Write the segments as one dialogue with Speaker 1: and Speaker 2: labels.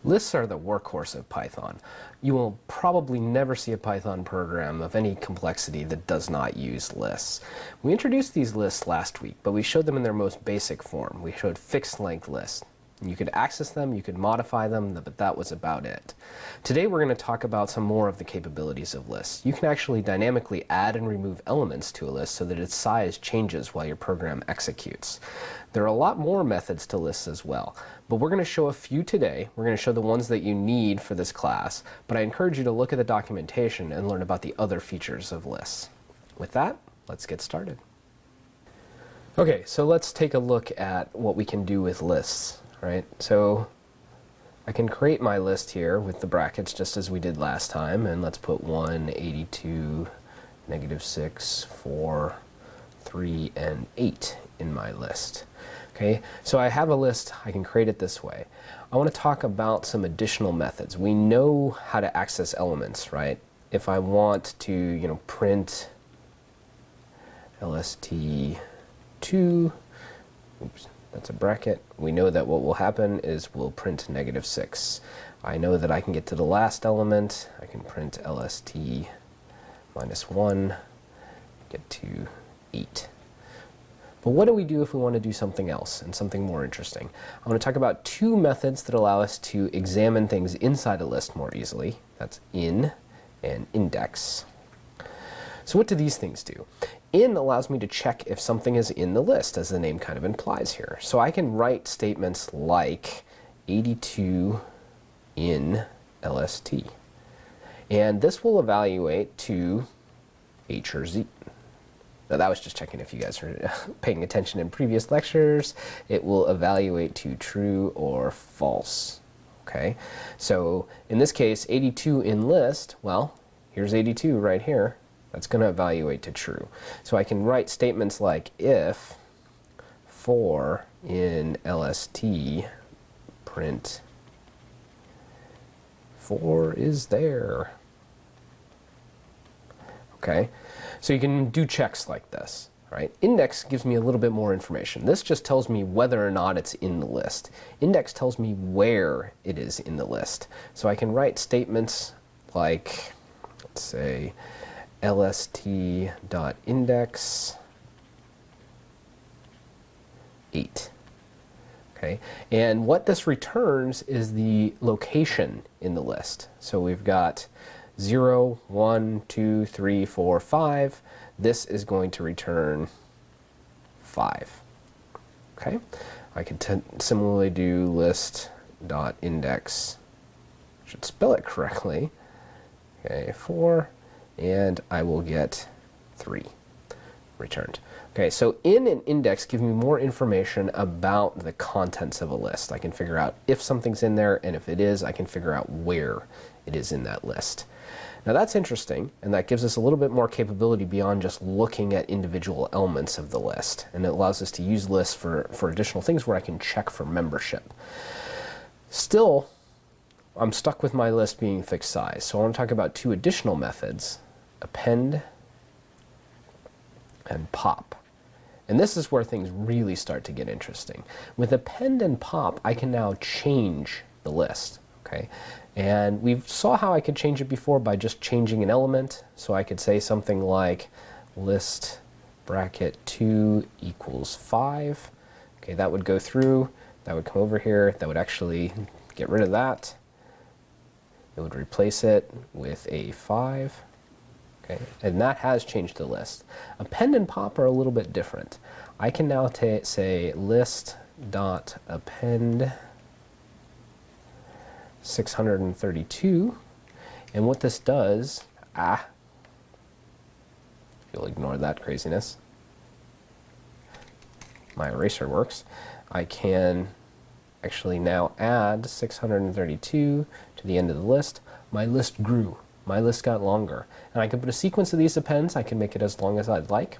Speaker 1: Lists are the workhorse of Python. You will probably never see a Python program of any complexity that does not use lists. We introduced these lists last week, but we showed them in their most basic form. We showed fixed length lists. You could access them, you could modify them, but that was about it. Today we're going to talk about some more of the capabilities of lists. You can actually dynamically add and remove elements to a list so that its size changes while your program executes. There are a lot more methods to lists as well, but we're going to show a few today. We're going to show the ones that you need for this class, but I encourage you to look at the documentation and learn about the other features of lists. With that, let's get started. Okay, so let's take a look at what we can do with lists. Right, so I can create my list here with the brackets just as we did last time, and let's put 1, 82, -6, 4, 3, and 8 in my list. Okay, so I have a list, I can create it this way. I want to talk about some additional methods. We know how to access elements, right? If I want to, print lst2, oops. That's a bracket. We know that what will happen is we'll print -6. I know that I can get to the last element. I can print lst -1, get to 8. But what do we do if we want to do something else and something more interesting? I want to talk about two methods that allow us to examine things inside a list more easily. That's in and index. So what do these things do? In allows me to check if something is in the list, as the name kind of implies here. So I can write statements like 82 in lst. And this will evaluate to H or Z. Now that was just checking if you guys are paying attention in previous lectures. It will evaluate to true or false. Okay, so in this case, 82 in list, well, here's 82 right here. That's going to evaluate to true. So I can write statements like if 4 in lst print 4 is there. Okay, so you can do checks like this. Right? Index gives me a little bit more information. This just tells me whether or not it's in the list. Index tells me where it is in the list. So I can write statements like, let's say, lst.index 8. Okay, and what this returns is the location in the list. So we've got 0, 1, 2, 3, 4, 5. This is going to return 5. Okay, I could similarly do list.index, should spell it correctly, okay, 4, and I will get 3 returned. Okay, so in and index give me more information about the contents of a list. I can figure out if something's in there, and if it is, I can figure out where it is in that list. Now that's interesting, and that gives us a little bit more capability beyond just looking at individual elements of the list. And it allows us to use lists for additional things where I can check for membership. Still, I'm stuck with my list being fixed size. So I want to talk about two additional methods, append and pop. And this is where things really start to get interesting. With append and pop, I can now change the list. Okay, and we saw how I could change it before by just changing an element. So I could say something like list bracket 2 equals 5. Okay, that would go through. That would come over here. That would actually get rid of that. It would replace it with a 5. Okay, and that has changed the list. Append and pop are a little bit different. I can now say list.append 632, and what this does, you'll ignore that craziness. My eraser works. I can actually now add 632 to the end of the list. My list grew. My list got longer. And I can put a sequence of these appends. I can make it as long as I'd like.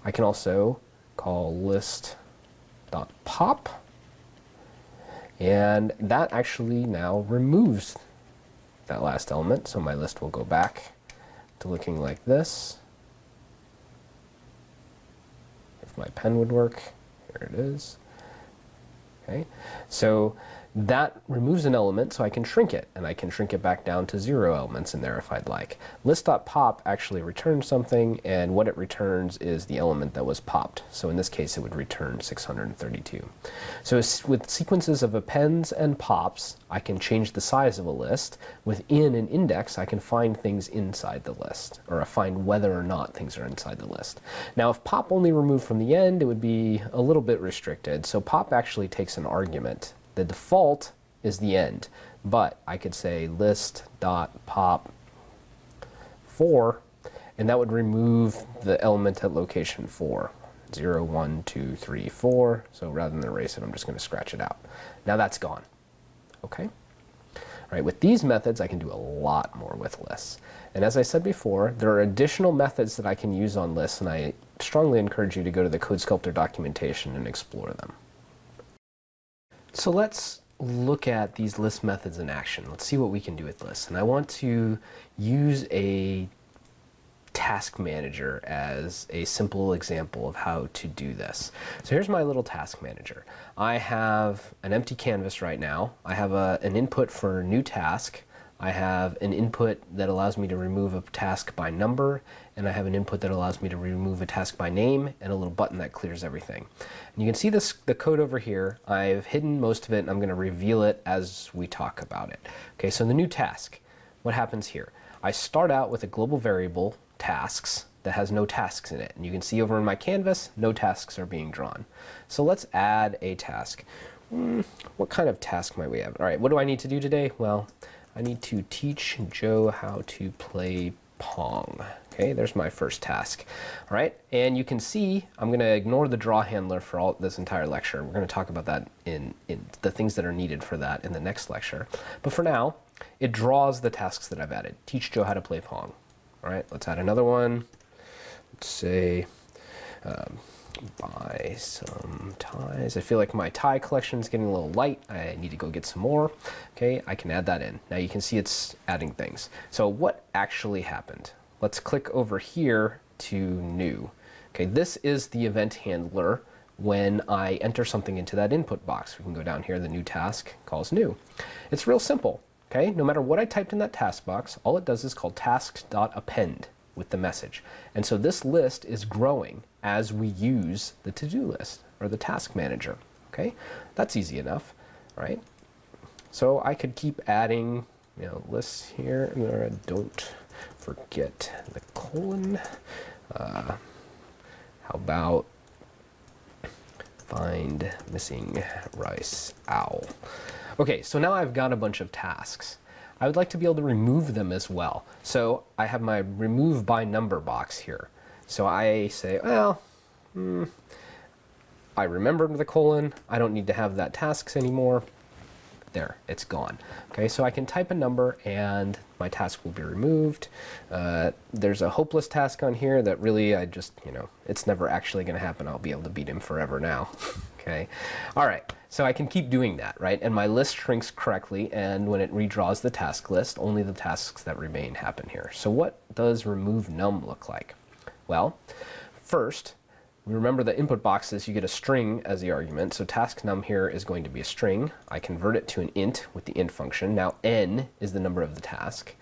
Speaker 1: I can also call list.pop. And that actually now removes that last element. So my list will go back to looking like this. If my pen would work, here it is. Okay, so That removes an element, so I can shrink it, and I can shrink it back down to 0 elements in there if I'd like. List.pop actually returns something, and what it returns is the element that was popped. So in this case, it would return 632. So with sequences of appends and pops, I can change the size of a list. Within an index, I can find things inside the list, or find whether or not things are inside the list. Now, if pop only removed from the end, it would be a little bit restricted. So pop actually takes an argument. The default is the end, but I could say list.pop 4, and that would remove the element at location 4. 0, 1, 2, 3, 4. So rather than erase it, I'm just going to scratch it out. Now that's gone. Okay? All right, with these methods, I can do a lot more with lists. And as I said before, there are additional methods that I can use on lists, and I strongly encourage you to go to the CodeSculptor documentation and explore them. So let's look at these list methods in action. Let's see what we can do with lists. And I want to use a task manager as a simple example of how to do this. So here's my little task manager. I have an empty canvas right now. I have an input for new task. I have an input that allows me to remove a task by number, and I have an input that allows me to remove a task by name, and a little button that clears everything. And you can see the code over here. I've hidden most of it, and I'm going to reveal it as we talk about it. Okay, so the new task, what happens here? I start out with a global variable, tasks, that has no tasks in it. And you can see over in my canvas, no tasks are being drawn. So let's add a task. What kind of task might we have? All right, what do I need to do today? Well, I need to teach Joe how to play Pong. Okay, there's my first task. All right, and you can see I'm going to ignore the draw handler for this entire lecture. We're going to talk about that in the things that are needed for that in the next lecture. But for now, it draws the tasks that I've added. Teach Joe how to play Pong. All right, let's add another one. Let's say buy some ties. I feel like my tie collection is getting a little light. I need to go get some more. Okay, I can add that in. Now you can see it's adding things. So what actually happened? Let's click over here to new. Okay, this is the event handler when I enter something into that input box. We can go down here, the new task calls new. It's real simple. Okay, no matter what I typed in that task box, all it does is call tasks.append with the message. And so this list is growing as we use the to-do list or the task manager. Okay, that's easy enough, right? So I could keep adding, lists here. Don't forget the colon. How about find missing rice owl? Okay, so now I've got a bunch of tasks. I would like to be able to remove them as well. So I have my remove by number box here. So I say, well, I remembered the colon. I don't need to have that tasks anymore. There, it's gone. Okay, so I can type a number and my task will be removed. There's a hopeless task on here that really I just, it's never actually going to happen. I'll be able to beat him forever now. Okay, all right, so I can keep doing that, right? And my list shrinks correctly, and when it redraws the task list, only the tasks that remain happen here. So what does remove num look like? Well, first, remember the input box is you get a string as the argument, so task num here is going to be a string. I convert it to an int with the int function. Now n is the number of the task.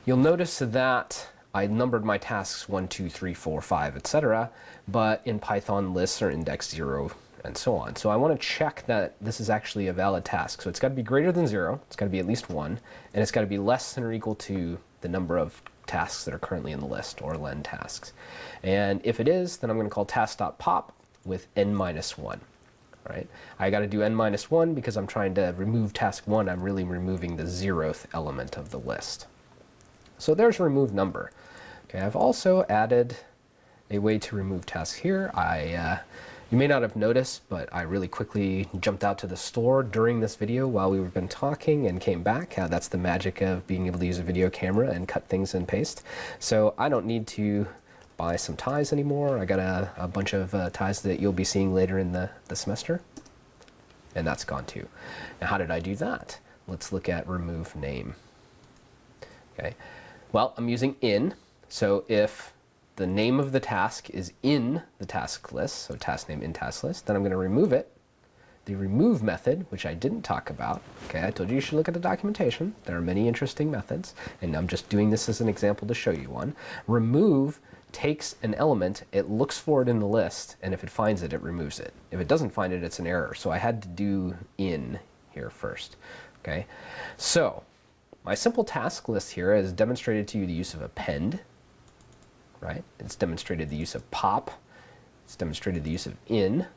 Speaker 1: You'll notice that I numbered my tasks 1, 2, 3, 4, 5, etc., but in Python lists are indexed 0 and so on. So I want to check that this is actually a valid task. So it's got to be greater than 0, it's got to be at least 1, and it's got to be less than or equal to the number of tasks that are currently in the list, or len tasks. And if it is, then I'm going to call task.pop with n minus 1. Right? I got to do n minus 1 because I'm trying to remove task 1. I'm really removing the 0th element of the list. So there's remove number. Okay, I've also added a way to remove tasks here. You may not have noticed, but I really quickly jumped out to the store during this video while we've been talking and came back. That's the magic of being able to use a video camera and cut things and paste. So I don't need to buy some ties anymore. I got a bunch of ties that you'll be seeing later in the semester. And that's gone too. Now how did I do that? Let's look at remove name. Okay. Well, I'm using in. So if the name of the task is in the task list, so task name in task list, then I'm going to remove it The remove method, which I didn't talk about, okay, I told you should look at the documentation. There are many interesting methods, and I'm just doing this as an example to show you one. Remove takes an element, it looks for it in the list, and if it finds it, it removes it. If it doesn't find it, it's an error. So I had to do in here first. Okay, so my simple task list here has demonstrated to you the use of append, right? It's demonstrated the use of pop. It's demonstrated the use of in.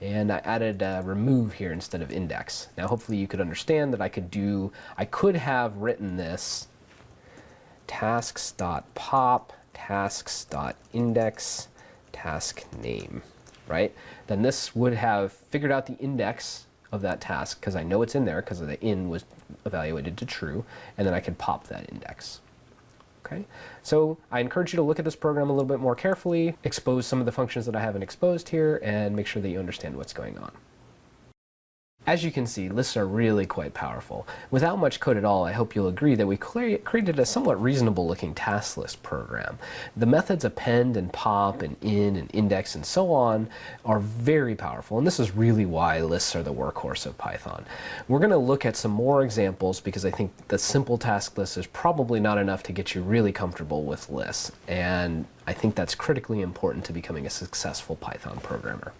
Speaker 1: And I added remove here instead of index. Now hopefully you could understand that I could have written this tasks.pop, tasks.index, task name, right? Then this would have figured out the index of that task because I know it's in there because the in was evaluated to true, and then I can pop that index. Okay, so I encourage you to look at this program a little bit more carefully, expose some of the functions that I haven't exposed here, and make sure that you understand what's going on. As you can see, lists are really quite powerful. Without much code at all, I hope you'll agree that we created a somewhat reasonable looking task list program. The methods append and pop and in and index and so on are very powerful, and this is really why lists are the workhorse of Python. We're going to look at some more examples because I think the simple task list is probably not enough to get you really comfortable with lists, and I think that's critically important to becoming a successful Python programmer.